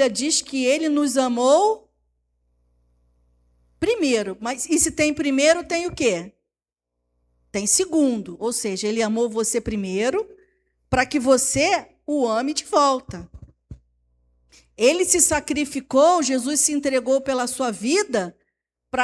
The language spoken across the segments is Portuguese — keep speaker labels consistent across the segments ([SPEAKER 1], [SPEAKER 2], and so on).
[SPEAKER 1] Bíblia diz que ele nos amou primeiro. Mas e se tem primeiro, tem o quê? Tem segundo. Ou seja, ele amou você primeiro para que você o ame de volta. Ele se sacrificou, Jesus se entregou pela sua vida,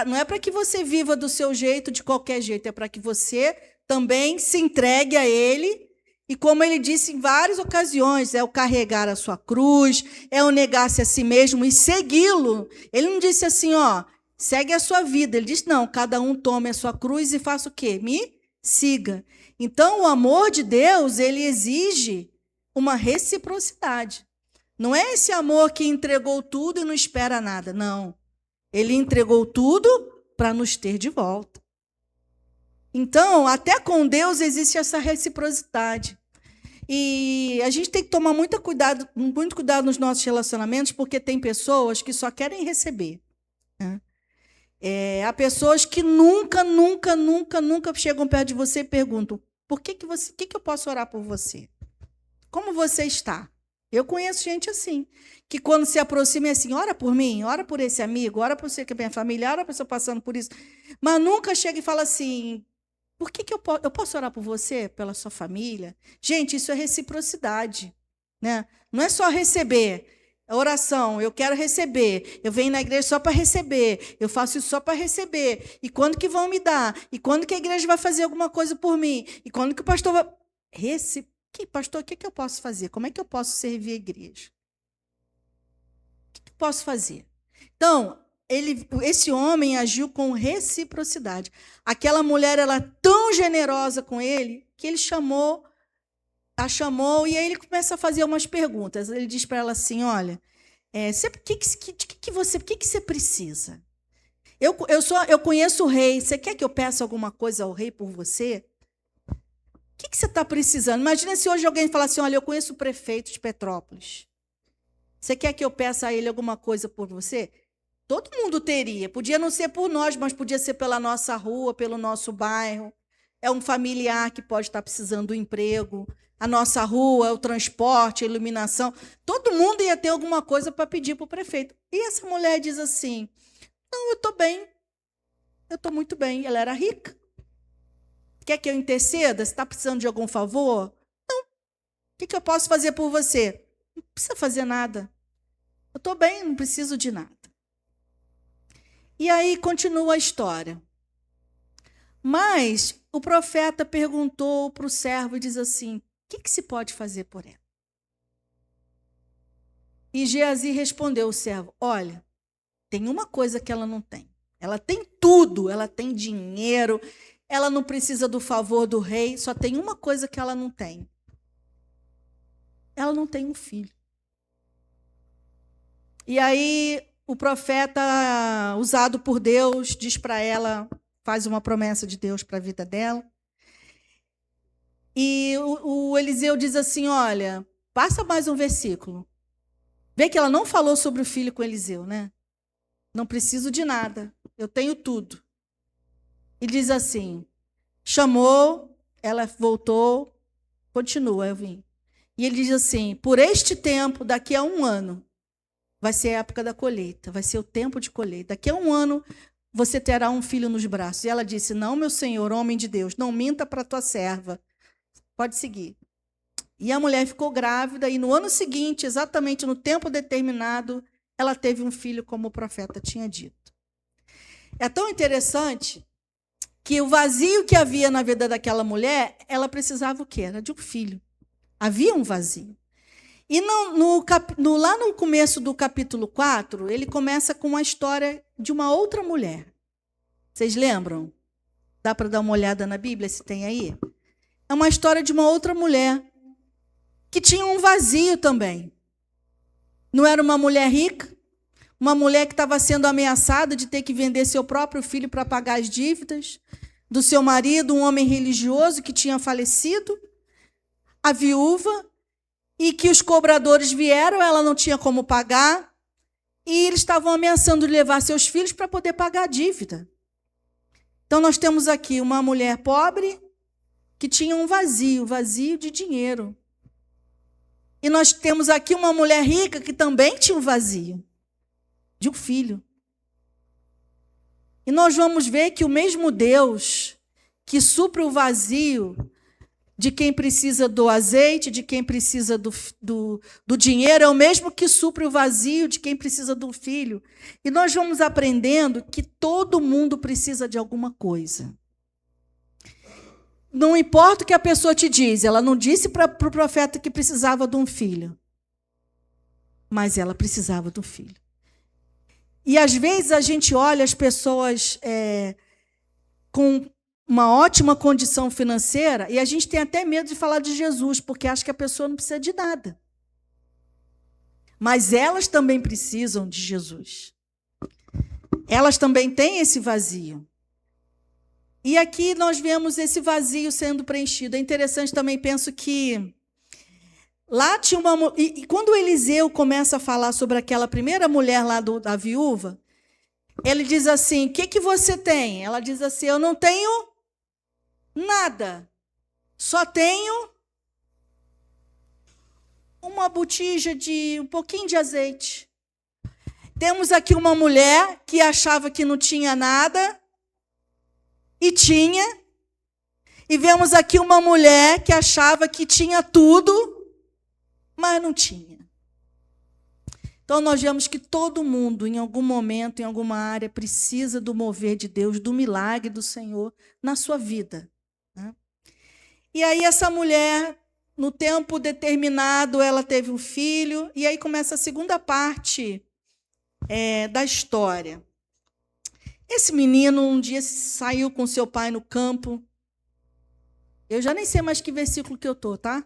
[SPEAKER 1] não é para que você viva do seu jeito, de qualquer jeito, é para que você também se entregue a Ele. E como ele disse em várias ocasiões, é o carregar a sua cruz, é o negar-se a si mesmo e segui-lo. Ele não disse assim, ó, segue a sua vida. Ele disse, não, cada um tome a sua cruz e faça o quê? Me siga. Então, o amor de Deus, ele exige uma reciprocidade. Não é esse amor que entregou tudo e não espera nada, não. Ele entregou tudo para nos ter de volta. Então, até com Deus existe essa reciprocidade. E a gente tem que tomar muito cuidado nos nossos relacionamentos, porque tem pessoas que só querem receber. Né? Há pessoas que nunca chegam perto de você e perguntam: por que eu posso orar por você? Como você está? Eu conheço gente assim, que quando se aproxima é assim, ora por mim, ora por esse amigo, ora por você que é minha família, ora por você passando por isso. Mas nunca chega e fala assim, por que eu posso orar por você, pela sua família? Gente, isso é reciprocidade. Né? Não é só receber. Oração, eu quero receber. Eu venho na igreja só para receber. Eu faço isso só para receber. E quando que vão me dar? E quando que a igreja vai fazer alguma coisa por mim? E quando que o pastor vai... Pastor, o que eu posso fazer? Como é que eu posso servir a igreja? O que eu posso fazer? Então, esse homem agiu com reciprocidade. Aquela mulher era tão generosa com ele que ele a chamou e aí ele começa a fazer umas perguntas. Ele diz para ela assim: olha, o que você precisa? Eu conheço o rei. Você quer que eu peça alguma coisa ao rei por você? O que você está precisando? Imagina se hoje alguém falar assim: olha, eu conheço o prefeito de Petrópolis. Você quer que eu peça a ele alguma coisa por você? Todo mundo teria. Podia não ser por nós, mas podia ser pela nossa rua, pelo nosso bairro. É um familiar que pode estar precisando do emprego. A nossa rua, o transporte, a iluminação. Todo mundo ia ter alguma coisa para pedir para o prefeito. E essa mulher diz assim: não, eu estou bem. Eu estou muito bem. Ela era rica. Quer que eu interceda? Você está precisando de algum favor? Não. O que eu posso fazer por você? Não precisa fazer nada. Eu estou bem, não preciso de nada. E aí continua a história. Mas o profeta perguntou para o servo e diz assim: o que se pode fazer por ela? E Geazi respondeu ao servo: olha, tem uma coisa que ela não tem. Ela tem tudo, ela tem dinheiro, ela não precisa do favor do rei, só tem uma coisa que ela não tem. Ela não tem um filho. E aí o profeta, usado por Deus, diz para ela, faz uma promessa de Deus para a vida dela. E o Eliseu diz assim: olha, passa mais um versículo. Vê que ela não falou sobre o filho com Eliseu, né? Não preciso de nada, eu tenho tudo. E diz assim, chamou, ela voltou, continua, eu vim. E ele diz assim: por este tempo, daqui a 1 ano, vai ser a época da colheita, vai ser o tempo de colheita. Daqui a 1 ano, você terá um filho nos braços. E ela disse: não, meu senhor, homem de Deus, não minta para tua serva. Pode seguir. E a mulher ficou grávida, e no ano seguinte, exatamente no tempo determinado, ela teve um filho, como o profeta tinha dito. É tão interessante que o vazio que havia na vida daquela mulher, ela precisava o quê? Era de um filho. Havia um vazio. E lá no começo do capítulo 4, ele começa com a história de uma outra mulher. Vocês lembram? Dá para dar uma olhada na Bíblia, se tem aí? É uma história de uma outra mulher que tinha um vazio também. Não era uma mulher rica, uma mulher que estava sendo ameaçada de ter que vender seu próprio filho para pagar as dívidas do seu marido, um homem religioso que tinha falecido, a viúva, e que os cobradores vieram, ela não tinha como pagar, e eles estavam ameaçando de levar seus filhos para poder pagar a dívida. Então, nós temos aqui uma mulher pobre que tinha um vazio de dinheiro. E nós temos aqui uma mulher rica que também tinha um vazio de um filho. E nós vamos ver que o mesmo Deus que supre o vazio de quem precisa do azeite, de quem precisa do dinheiro, é o mesmo que supre o vazio de quem precisa do filho. E nós vamos aprendendo que todo mundo precisa de alguma coisa. Não importa o que a pessoa te diz, ela não disse para o profeta que precisava de um filho, mas ela precisava do filho. E às vezes a gente olha as pessoas com uma ótima condição financeira e a gente tem até medo de falar de Jesus, porque acha que a pessoa não precisa de nada. Mas elas também precisam de Jesus. Elas também têm esse vazio. E aqui nós vemos esse vazio sendo preenchido. É interessante também, penso que lá tinha uma... E quando Eliseu começa a falar sobre aquela primeira mulher lá da viúva, ele diz assim, o que você tem? Ela diz assim, eu não tenho nada, só tenho uma botija de um pouquinho de azeite. Temos aqui uma mulher que achava que não tinha nada e tinha. E vemos aqui uma mulher que achava que tinha tudo, mas não tinha. Então nós vemos que todo mundo, em algum momento, em alguma área, precisa do mover de Deus, do milagre do Senhor na sua vida. E aí essa mulher, no tempo determinado, ela teve um filho, e aí começa a segunda parte da história. Esse menino um dia saiu com seu pai no campo. Eu já nem sei mais que versículo que eu estou, tá?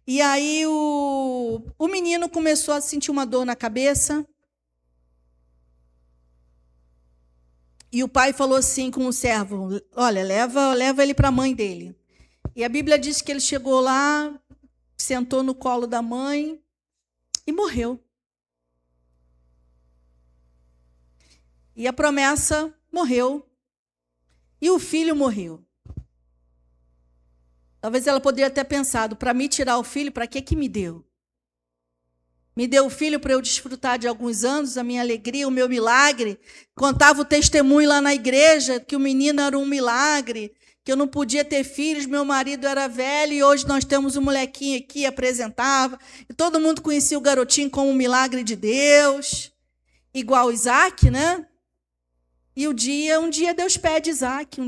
[SPEAKER 1] E aí o menino começou a sentir uma dor na cabeça. E o pai falou assim com o servo, olha, leva ele para a mãe dele. E a Bíblia diz que ele chegou lá, sentou no colo da mãe e morreu. E a promessa morreu. E o filho morreu. Talvez ela poderia ter pensado, para me tirar o filho, para que me deu? Me deu o filho para eu desfrutar de alguns anos, a minha alegria, o meu milagre. Contava o testemunho lá na igreja, que o menino era um milagre, que eu não podia ter filhos, meu marido era velho, e hoje nós temos um molequinho aqui, apresentava. E todo mundo conhecia o garotinho como um milagre de Deus. Igual Isaac, né? E um dia Deus pede Isaac,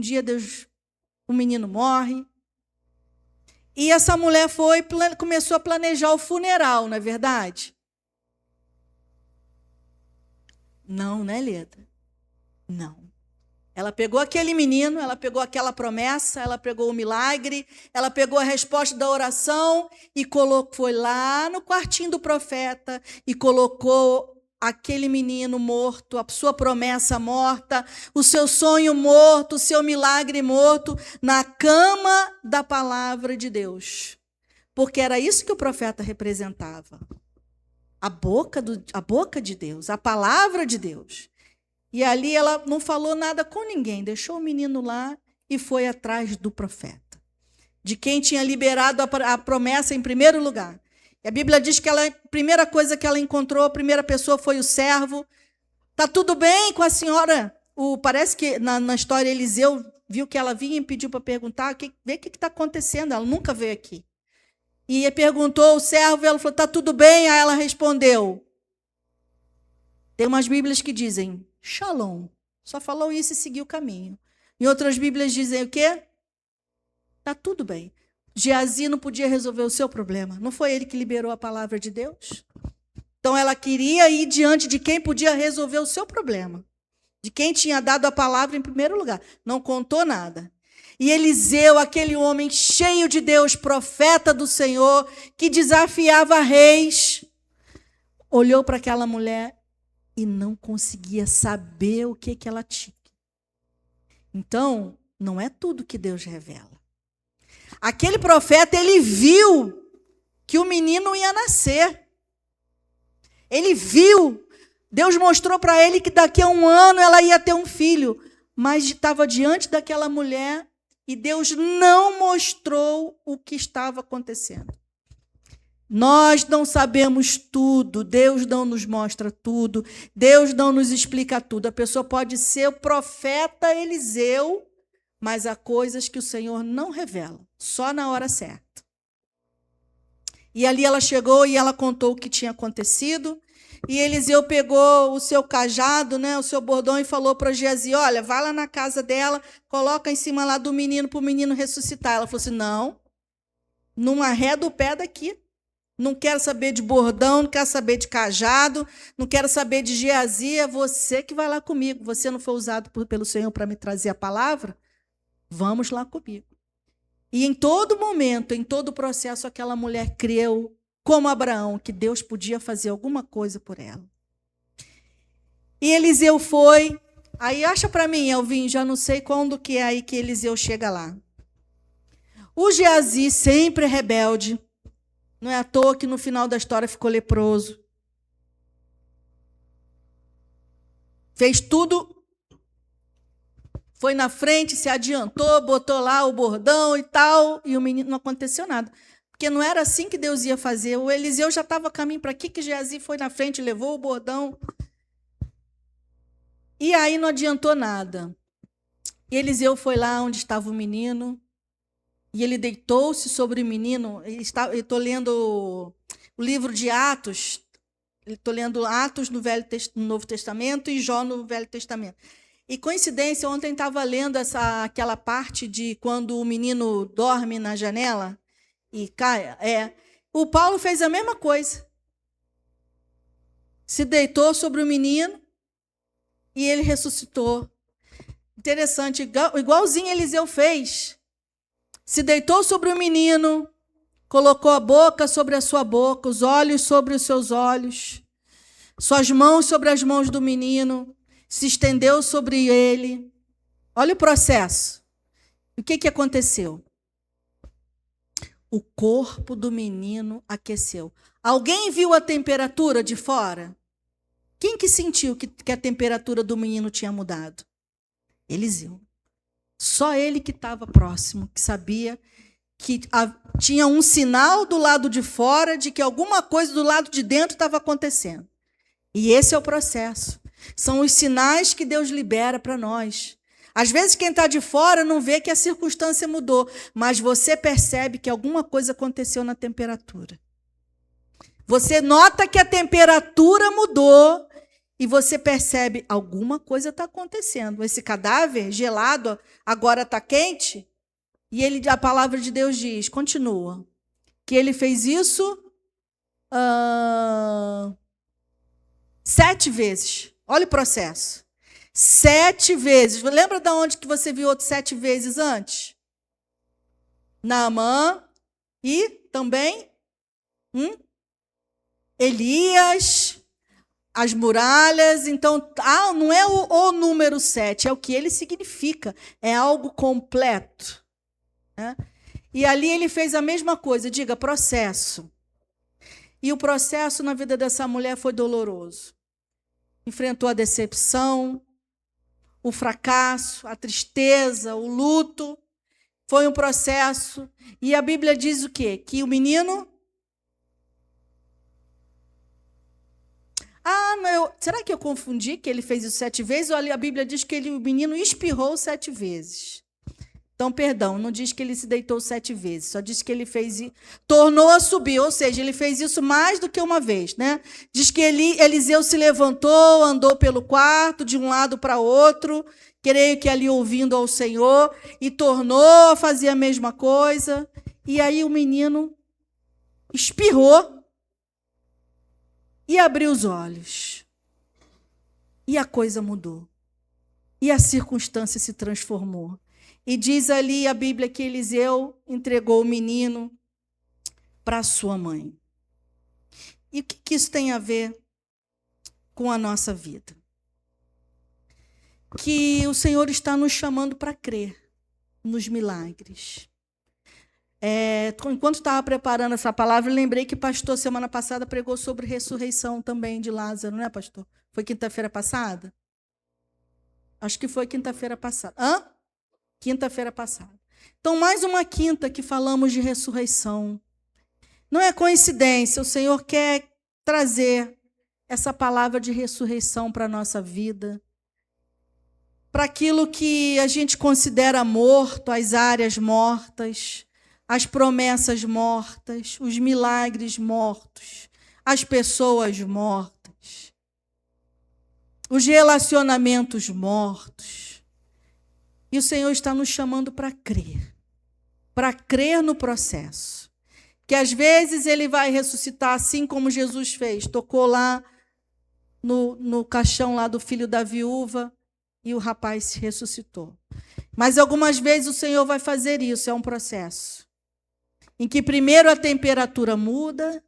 [SPEAKER 1] o menino morre. E essa mulher começou a planejar o funeral, não é verdade? Não, né, Leda? Não. Ela pegou aquele menino, ela pegou aquela promessa, ela pegou o milagre, ela pegou a resposta da oração e foi lá no quartinho do profeta e colocou aquele menino morto, a sua promessa morta, o seu sonho morto, o seu milagre morto, na cama da palavra de Deus. Porque era isso que o profeta representava. A boca de Deus, a palavra de Deus. E ali ela não falou nada com ninguém, deixou o menino lá e foi atrás do profeta, de quem tinha liberado a promessa em primeiro lugar. E a Bíblia diz que a primeira coisa que ela encontrou, a primeira pessoa foi o servo. Está tudo bem com a senhora? Parece que na história Eliseu viu que ela vinha e pediu para perguntar, vê o que está acontecendo, ela nunca veio aqui. E perguntou o servo, e ela falou, está tudo bem? Aí ela respondeu. Tem umas Bíblias que dizem, Shalom. Só falou isso e seguiu o caminho. Em outras Bíblias dizem o quê? Está tudo bem. Geazi não podia resolver o seu problema. Não foi ele que liberou a palavra de Deus? Então ela queria ir diante de quem podia resolver o seu problema. De quem tinha dado a palavra em primeiro lugar. Não contou nada. E Eliseu, aquele homem cheio de Deus, profeta do Senhor, que desafiava reis, olhou para aquela mulher e não conseguia saber o que ela tinha. Então, não é tudo que Deus revela. Aquele profeta, ele viu que o menino ia nascer. Ele viu. Deus mostrou para ele que daqui a 1 ano ela ia ter um filho. Mas estava diante daquela mulher e Deus não mostrou o que estava acontecendo. Nós não sabemos tudo, Deus não nos mostra tudo, Deus não nos explica tudo. A pessoa pode ser o profeta Eliseu, mas há coisas que o Senhor não revela, só na hora certa. E ali ela chegou e ela contou o que tinha acontecido. E Eliseu pegou o seu cajado, né, o seu bordão, e falou para Geazi: olha, vai lá na casa dela, coloca em cima lá do menino para o menino ressuscitar. Ela falou assim: não arreda o pé daqui. Não quero saber de bordão, não quero saber de cajado, não quero saber de Geazi, é você que vai lá comigo. Você não foi usado pelo Senhor para me trazer a palavra? Vamos lá comigo. E em todo momento, em todo o processo, aquela mulher creu, como Abraão, que Deus podia fazer alguma coisa por ela. E Eliseu foi. Aí acha para mim, Elvinho, já não sei quando que é aí que Eliseu chega lá. O Geazi, sempre rebelde, não é à toa que no final da história ficou leproso. Fez tudo, foi na frente, se adiantou, botou lá o bordão e tal, e o menino não aconteceu nada. Porque não era assim que Deus ia fazer. O Eliseu já estava a caminho para aqui, que Geazi foi na frente, levou o bordão. E aí não adiantou nada. Eliseu foi lá onde estava o menino, e ele deitou-se sobre o menino. Eu estou lendo o livro de Atos, estou lendo Atos no Novo Testamento e Jó no Velho Testamento. E coincidência, ontem estava lendo aquela parte de quando o menino dorme na janela e cai. O Paulo fez a mesma coisa. Se deitou sobre o menino e ele ressuscitou. Interessante, igualzinho Eliseu fez. Se deitou sobre o menino, colocou a boca sobre a sua boca, os olhos sobre os seus olhos, suas mãos sobre as mãos do menino, se estendeu sobre ele. Olha o processo. O que aconteceu? O corpo do menino aqueceu. Alguém viu a temperatura de fora? Quem que sentiu que a temperatura do menino tinha mudado? Eliseu. Só ele que estava próximo, que sabia que tinha um sinal do lado de fora de que alguma coisa do lado de dentro estava acontecendo. E esse é o processo. São os sinais que Deus libera para nós. Às vezes quem está de fora não vê que a circunstância mudou, mas você percebe que alguma coisa aconteceu na temperatura. Você nota que a temperatura mudou e você percebe alguma coisa está acontecendo. Esse cadáver gelado agora está quente. E a palavra de Deus diz, continua, que ele fez isso 7 vezes. Olha o processo. 7 vezes. Lembra de onde que você viu outros 7 vezes antes? Naamã e também Elias, as muralhas. Então, não é o número 7, é o que ele significa. É algo completo. Né? E ali ele fez a mesma coisa, diga, processo. E o processo na vida dessa mulher foi doloroso. Enfrentou a decepção, o fracasso, a tristeza, o luto. Foi um processo. E a Bíblia diz o quê? Que o menino... será que eu confundi que ele fez isso 7 vezes? Ou a Bíblia diz que o menino espirrou 7 vezes. Então, perdão, não diz que ele se deitou 7 vezes, só diz que ele tornou a subir, ou seja, ele fez isso mais do que uma vez, né? Diz que Eliseu se levantou, andou pelo quarto, de um lado para outro, creio que ali ouvindo ao Senhor, e tornou a fazer a mesma coisa. E aí o menino espirrou e abriu os olhos. E a coisa mudou. E a circunstância se transformou. E diz ali a Bíblia que Eliseu entregou o menino para sua mãe. E o que isso tem a ver com a nossa vida? Que o Senhor está nos chamando para crer nos milagres. Enquanto estava preparando essa palavra, eu lembrei que o pastor, semana passada, pregou sobre ressurreição também de Lázaro, não é, pastor? Foi quinta-feira passada? Acho que foi quinta-feira passada. Quinta-feira passada. Então, mais uma quinta que falamos de ressurreição. Não é coincidência, o Senhor quer trazer essa palavra de ressurreição para a nossa vida, para aquilo que a gente considera morto, as áreas mortas, as promessas mortas, os milagres mortos, as pessoas mortas, os relacionamentos mortos. E o Senhor está nos chamando para crer no processo. Que às vezes Ele vai ressuscitar assim como Jesus fez, tocou lá no caixão lá do filho da viúva e o rapaz ressuscitou. Mas algumas vezes o Senhor vai fazer isso, é um processo. Em que primeiro a temperatura muda,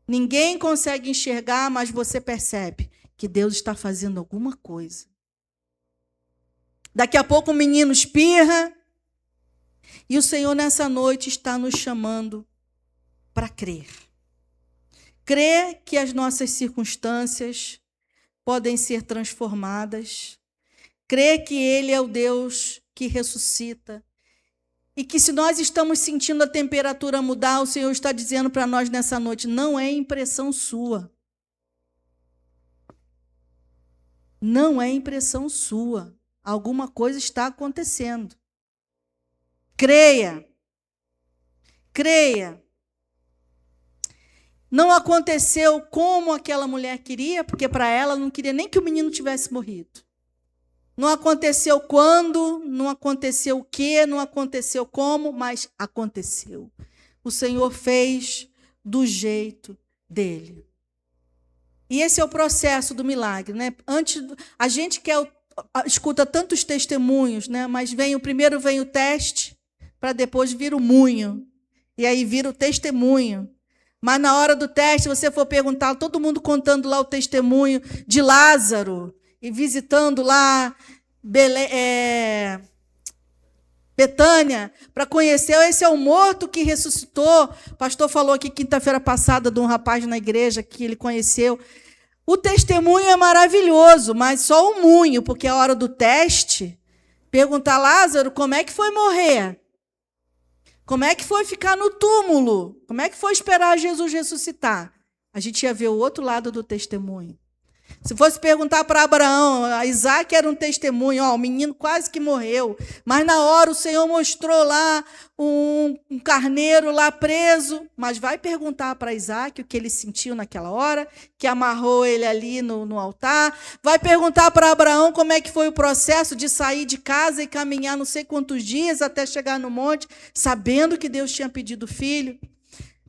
[SPEAKER 1] ninguém consegue enxergar, mas você percebe que Deus está fazendo alguma coisa. Daqui a pouco o menino espirra, e o Senhor nessa noite está nos chamando para crer. Crer que as nossas circunstâncias podem ser transformadas. Crer que Ele é o Deus que ressuscita. E que se nós estamos sentindo a temperatura mudar, o Senhor está dizendo para nós nessa noite, não é impressão sua. Não é impressão sua. Alguma coisa está acontecendo. Creia. Creia. Não aconteceu como aquela mulher queria, porque para ela não queria nem que o menino tivesse morrido. Não aconteceu quando, não aconteceu o quê, não aconteceu como, mas aconteceu. O Senhor fez do jeito dele. E esse é o processo do milagre, né? Antes, a gente escuta tantos testemunhos, né? Mas primeiro vem o teste, para depois vir o munho. E aí vira o testemunho. Mas na hora do teste, se você for perguntar, todo mundo contando lá o testemunho de Lázaro e visitando lá Betânia para conhecer, esse é o morto que ressuscitou. O pastor falou aqui quinta-feira passada de um rapaz na igreja que ele conheceu. O testemunho é maravilhoso, mas só o munho, porque a hora do teste, perguntar, Lázaro, como é que foi morrer? Como é que foi ficar no túmulo? Como é que foi esperar Jesus ressuscitar? A gente ia ver o outro lado do testemunho. Se fosse perguntar para Abraão, Isaac era um testemunho, o menino quase que morreu, mas na hora o Senhor mostrou lá um carneiro lá preso, mas vai perguntar para Isaac o que ele sentiu naquela hora, que amarrou ele ali no altar, vai perguntar para Abraão como é que foi o processo de sair de casa e caminhar não sei quantos dias até chegar no monte, sabendo que Deus tinha pedido filho.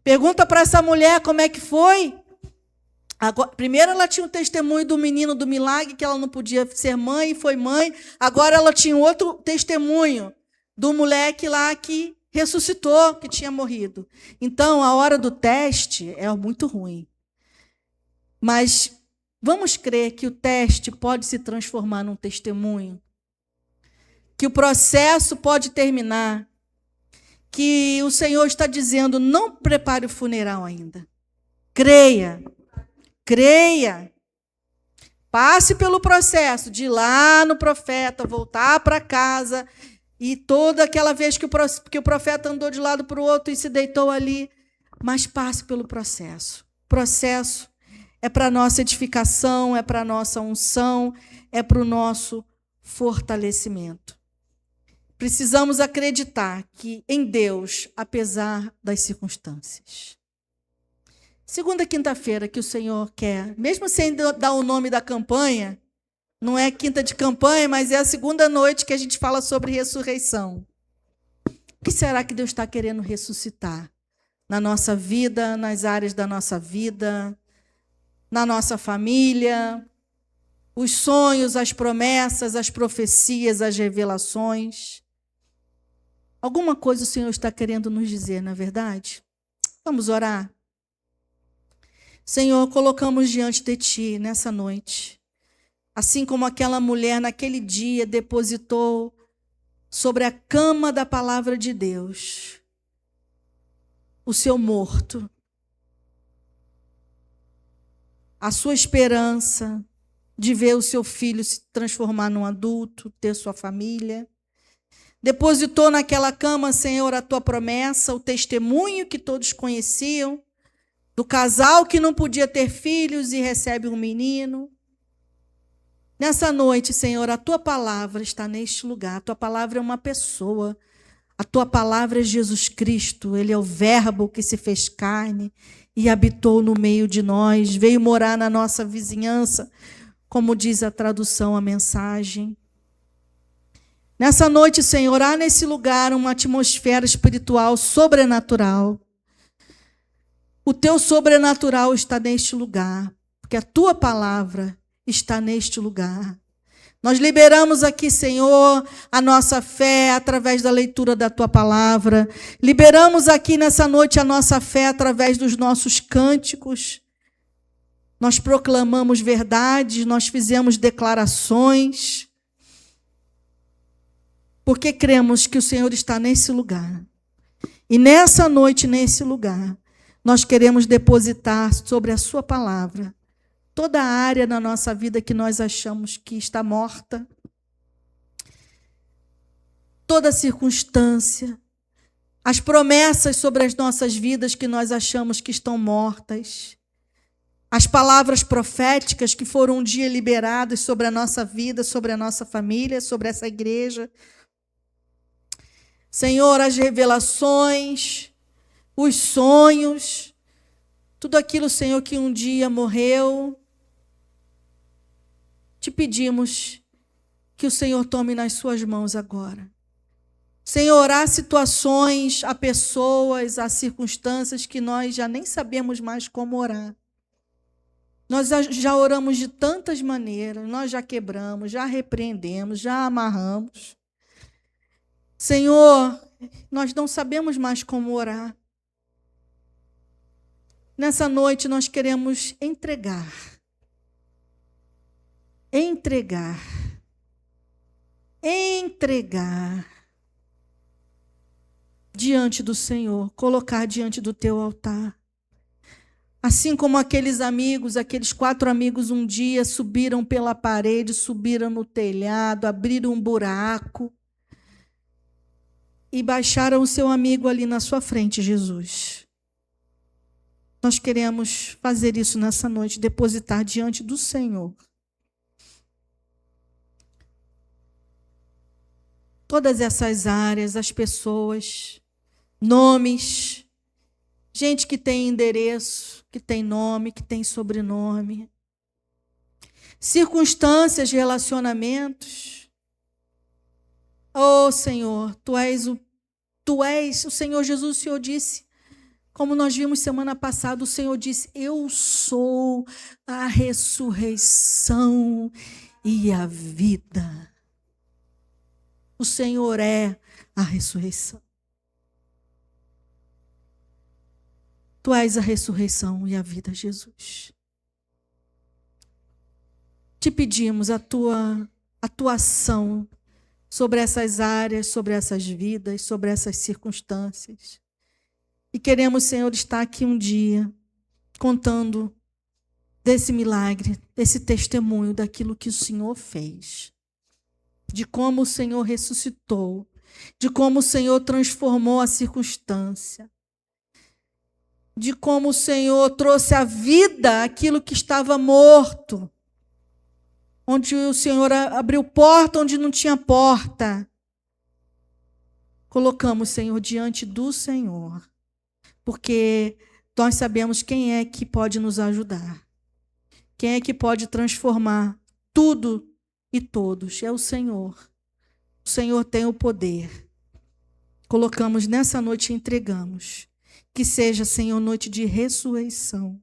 [SPEAKER 1] Pergunta para essa mulher como é que foi. Agora, primeiro ela tinha o testemunho do menino do milagre, que ela não podia ser mãe, e foi mãe. Agora ela tinha outro testemunho do moleque lá que ressuscitou, que tinha morrido. Então, a hora do teste é muito ruim. Mas vamos crer que o teste pode se transformar num testemunho. Que o processo pode terminar. Que o Senhor está dizendo, não prepare o funeral ainda. Creia. Creia, passe pelo processo de ir lá no profeta, voltar para casa, e toda aquela vez que o profeta andou de lado para o outro e se deitou ali, mas passe pelo processo. O processo é para a nossa edificação, é para a nossa unção, é para o nosso fortalecimento. Precisamos acreditar que em Deus, apesar das circunstâncias. Segunda quinta-feira que o Senhor quer, mesmo sem dar o nome da campanha, não é quinta de campanha, mas é a segunda noite que a gente fala sobre ressurreição. O que será que Deus está querendo ressuscitar na nossa vida, nas áreas da nossa vida, na nossa família, os sonhos, as promessas, as profecias, as revelações? Alguma coisa o Senhor está querendo nos dizer, não é verdade? Vamos orar? Senhor, colocamos diante de Ti nessa noite, assim como aquela mulher naquele dia depositou sobre a cama da palavra de Deus o seu morto, a sua esperança de ver o seu filho se transformar num adulto, ter sua família. depositou naquela cama, Senhor, a tua promessa, o testemunho que todos conheciam, do casal que não podia ter filhos e recebe um menino. Nessa noite, Senhor, a tua palavra está neste lugar. A tua palavra é uma pessoa. A tua palavra é Jesus Cristo. Ele é o Verbo que se fez carne e habitou no meio de nós, veio morar na nossa vizinhança, como diz a tradução, a mensagem. Nessa noite, Senhor, há nesse lugar uma atmosfera espiritual sobrenatural. O teu sobrenatural está neste lugar, porque a tua palavra está neste lugar. Nós liberamos aqui, Senhor, a nossa fé através da leitura da tua palavra. Liberamos aqui nessa noite a nossa fé através dos nossos cânticos. Nós proclamamos verdades, nós fizemos declarações, porque cremos que o Senhor está nesse lugar. E nessa noite, nesse lugar, nós queremos depositar sobre a sua palavra toda a área na nossa vida que nós achamos que está morta, toda circunstância, as promessas sobre as nossas vidas que nós achamos que estão mortas, as palavras proféticas que foram um dia liberadas sobre a nossa vida, sobre a nossa família, sobre essa igreja. Senhor, as revelações, os sonhos, tudo aquilo, Senhor, que um dia morreu, te pedimos que o Senhor tome nas suas mãos agora. Senhor, há situações, há pessoas, há circunstâncias que nós já nem sabemos mais como orar. Nós já oramos de tantas maneiras, nós já quebramos, já repreendemos, já amarramos. Senhor, nós não sabemos mais como orar. Nessa noite nós queremos entregar diante do Senhor, colocar diante do teu altar. Assim como aqueles amigos, aqueles 4 amigos um dia subiram pela parede, subiram no telhado, abriram um buraco e baixaram o seu amigo ali na sua frente, Jesus. Nós queremos fazer isso nessa noite, depositar diante do Senhor todas essas áreas, as pessoas, nomes, gente que tem endereço, que tem nome, que tem sobrenome, circunstâncias, relacionamentos. Oh, Senhor, Tu és o Senhor Jesus. O Senhor disse, como nós vimos semana passada, o Senhor disse, eu sou a ressurreição e a vida. O Senhor é a ressurreição. Tu és a ressurreição e a vida, Jesus. Te pedimos a tua ação sobre essas áreas, sobre essas vidas, sobre essas circunstâncias. E queremos, Senhor, estar aqui um dia contando desse milagre, desse testemunho daquilo que o Senhor fez, de como o Senhor ressuscitou, de como o Senhor transformou a circunstância, de como o Senhor trouxe à vida aquilo que estava morto, onde o Senhor abriu porta onde não tinha porta. Colocamos, Senhor, diante do Senhor, porque nós sabemos quem é que pode nos ajudar, quem é que pode transformar tudo e todos. É o Senhor. O Senhor tem o poder. Colocamos nessa noite e entregamos. Que seja, Senhor, noite de ressurreição.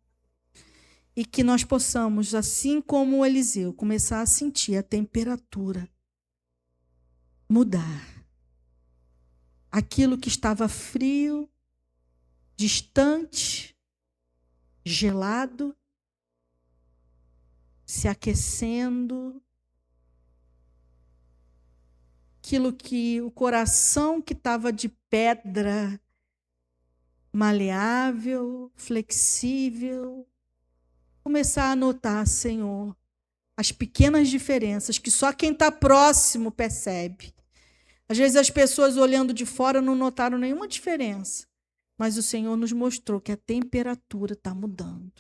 [SPEAKER 1] E que nós possamos, assim como Eliseu, começar a sentir a temperatura mudar. Aquilo que estava frio, distante, gelado, se aquecendo. Aquilo que o coração que estava de pedra, maleável, flexível, começar a notar, Senhor, as pequenas diferenças que só quem está próximo percebe. Às vezes as pessoas olhando de fora não notaram nenhuma diferença. Mas o Senhor nos mostrou que a temperatura está mudando.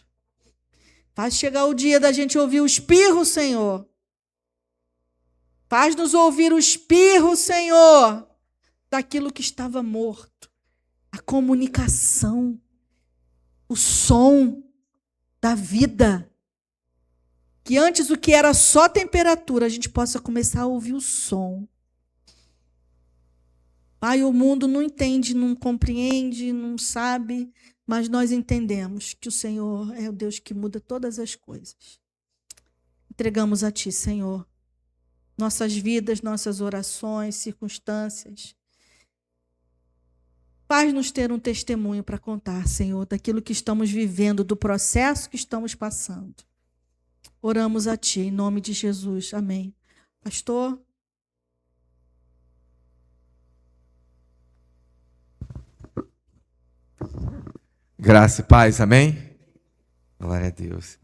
[SPEAKER 1] Faz chegar o dia da gente ouvir o espirro, Senhor. Faz-nos ouvir o espirro, Senhor, daquilo que estava morto. A comunicação, o som da vida. Que antes o que era só temperatura, a gente possa começar a ouvir o som. Pai, o mundo não entende, não compreende, não sabe, mas nós entendemos que o Senhor é o Deus que muda todas as coisas. Entregamos a Ti, Senhor, nossas vidas, nossas orações, circunstâncias. Faz-nos ter um testemunho para contar, Senhor, daquilo que estamos vivendo, do processo que estamos passando. Oramos a Ti, em nome de Jesus. Amém. Pastor?
[SPEAKER 2] Graça e paz, amém? Glória a Deus.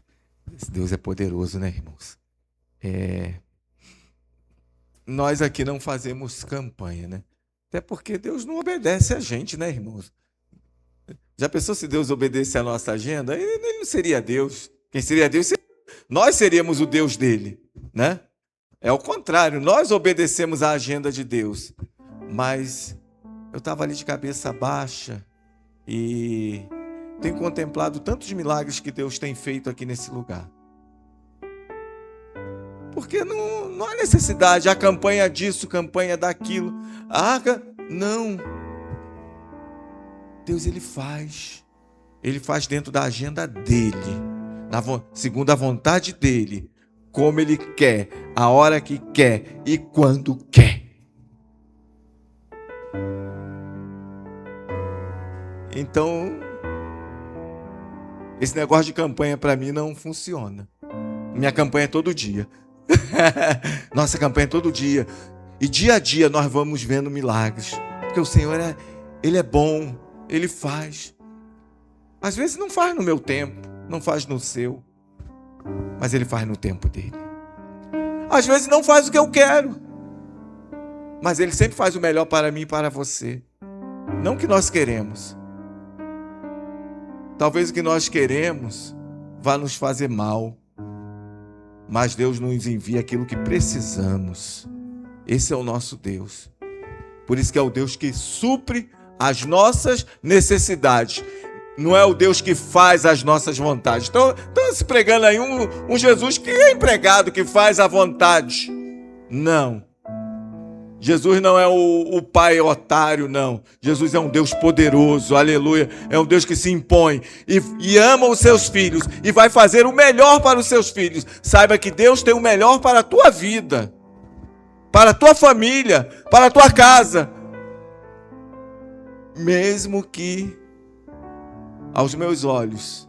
[SPEAKER 2] Esse Deus é poderoso, né, irmãos? Nós aqui não fazemos campanha, né? Até porque Deus não obedece a gente, né, irmãos? Já pensou se Deus obedecesse a nossa agenda? Ele não seria Deus. Quem seria Deus? Nós seríamos o Deus dele, né? É o contrário, nós obedecemos a agenda de Deus. Mas eu estava ali de cabeça baixa e tenho contemplado tantos milagres que Deus tem feito aqui nesse lugar. Porque não há necessidade, a campanha disso, campanha daquilo. Não. Deus, Ele faz dentro da agenda dEle, segundo a vontade dEle, como Ele quer, a hora que quer e quando quer. Então, esse negócio de campanha para mim não funciona. Minha campanha é todo dia. Nossa campanha é todo dia. E dia a dia nós vamos vendo milagres. Porque o Senhor, Ele é bom, Ele faz. Às vezes não faz no meu tempo, não faz no seu, mas Ele faz no tempo dEle. Às vezes não faz o que eu quero, mas Ele sempre faz o melhor para mim e para você. Não o que nós queremos. Talvez o que nós queremos vá nos fazer mal, mas Deus nos envia aquilo que precisamos. Esse é o nosso Deus. Por isso que é o Deus que supre as nossas necessidades. Não é o Deus que faz as nossas vontades. Estão se pregando aí um Jesus que é empregado, que faz a vontade. Não. Jesus não é o pai otário, não. Jesus é um Deus poderoso, aleluia. É um Deus que se impõe e ama os seus filhos e vai fazer o melhor para os seus filhos. Saiba que Deus tem o melhor para a tua vida, para a tua família, para a tua casa. Mesmo que aos meus olhos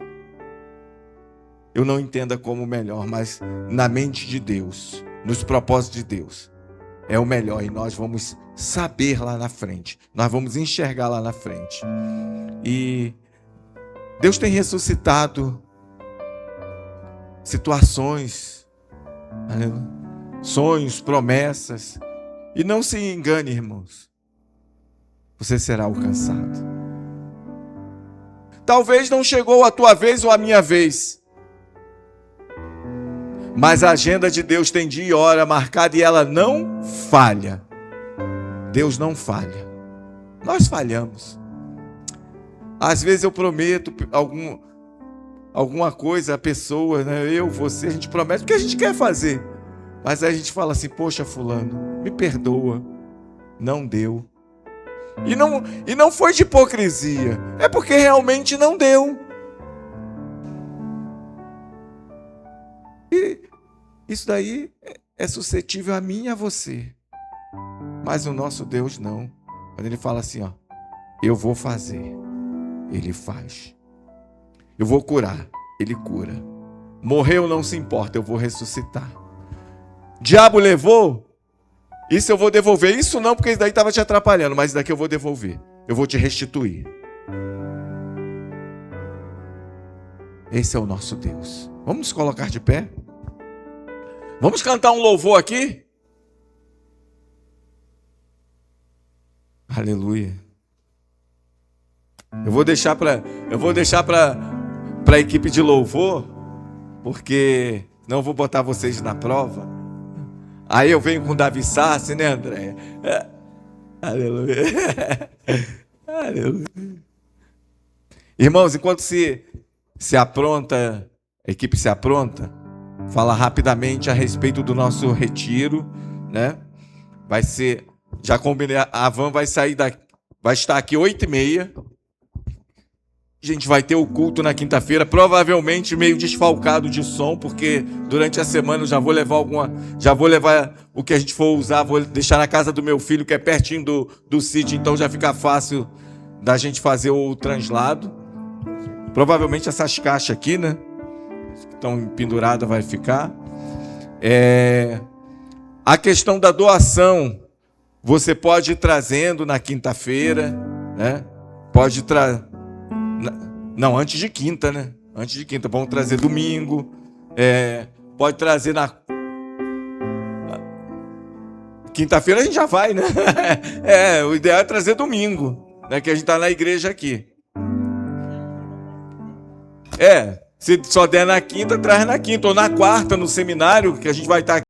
[SPEAKER 2] eu não entenda como o melhor, mas na mente de Deus, nos propósitos de Deus, é o melhor e nós vamos saber lá na frente. Nós vamos enxergar lá na frente. E Deus tem ressuscitado situações, sonhos, promessas. E não se engane, irmãos. Você será alcançado. Talvez não chegou a tua vez ou a minha vez. Mas a agenda de Deus tem dia e hora marcada e ela não falha. Deus não falha. Nós falhamos. Às vezes eu prometo alguma coisa à pessoa, né? Você, a gente promete porque a gente quer fazer. Mas aí a gente fala assim, poxa, fulano, me perdoa. Não deu. E não foi de hipocrisia. É porque realmente não deu. E isso daí é suscetível a mim e a você. Mas o nosso Deus não. Quando Ele fala assim, eu vou fazer, Ele faz. Eu vou curar, Ele cura. Morreu, não se importa, eu vou ressuscitar. Diabo levou, isso eu vou devolver. Isso não, porque isso daí estava te atrapalhando, mas isso daqui eu vou devolver. Eu vou te restituir. Esse é o nosso Deus. Vamos nos colocar de pé? Vamos cantar um louvor aqui? Aleluia. Eu vou deixar para a equipe de louvor, porque não vou botar vocês na prova. Aí eu venho com Davi Sassi, né, André? Aleluia. Aleluia. Irmãos, enquanto se apronta, a equipe se apronta, fala rapidamente a respeito do nosso retiro, né? Vai ser, já combinei, a van vai sair daqui, vai estar aqui 8h30. A gente vai ter o culto na quinta-feira, provavelmente meio desfalcado de som, porque durante a semana eu já vou levar o que a gente for usar, vou deixar na casa do meu filho, que é pertinho do sítio, então já fica fácil da gente fazer o translado. Provavelmente essas caixas aqui, né, que estão penduradas, vai ficar. A questão da doação, você pode ir trazendo na quinta-feira, né? Pode trazer. Não, antes de quinta, né? Antes de quinta. Vamos trazer domingo. Pode trazer na quinta-feira, a gente já vai, né? O ideal é trazer domingo, né? Que a gente está na igreja aqui. Se só der na quinta, traz na quinta. Ou na quarta, no seminário, que a gente vai estar aqui.